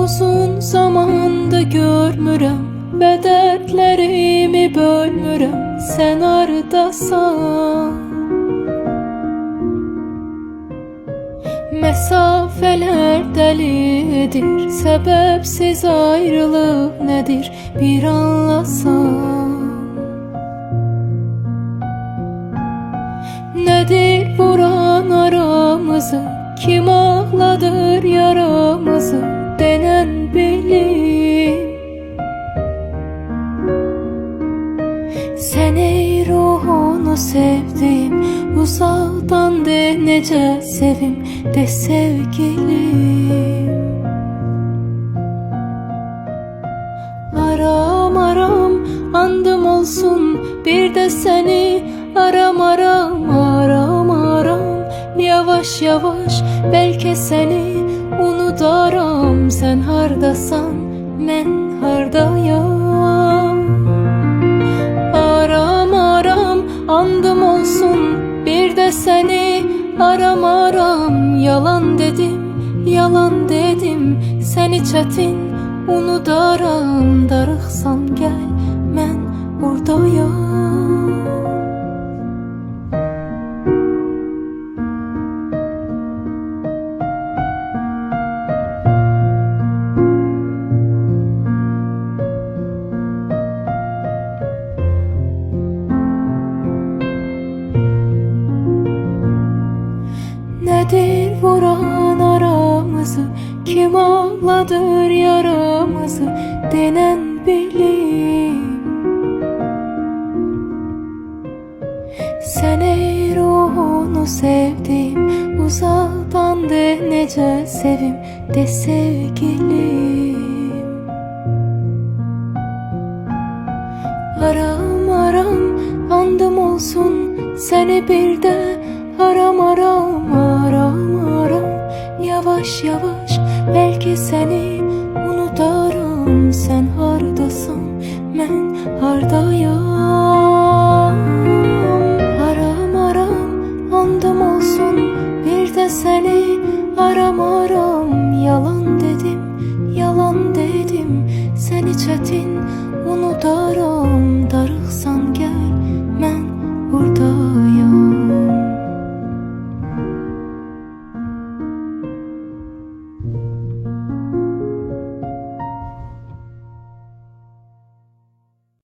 Uzun zamanda görmürəm və dərdlərimi bölmürəm, sən hardasan? Məsafələr dəlidir, səbəbsiz ayrılıq nədir, bir anlasan. Nədir vuran aramızı, kim ağladır yaramızı, denən bilim. Sən ey ruhunu sevdim, uzaqdan de necə sevim, de sevgilim. Aram aram andım olsun, bir de seni aram aram aram aram. Yavaş yavaş belki seni unudaram, sen hardasan, mən hardayam. Aram aram andım olsun, bir de seni aram aram. Yalan dedim, seni çətin unudaram. Darıxsan gəl, mən buradayam. Nedir vuran aramızı, kim ağladır yaramızı, denən bilim. Sən ey ruhunu sevdim, uzaqdan de necə sevim, de sevgilim. Aram aram andım olsun, səni bir də aram aram aram aram. Yavaş yavaş belki seni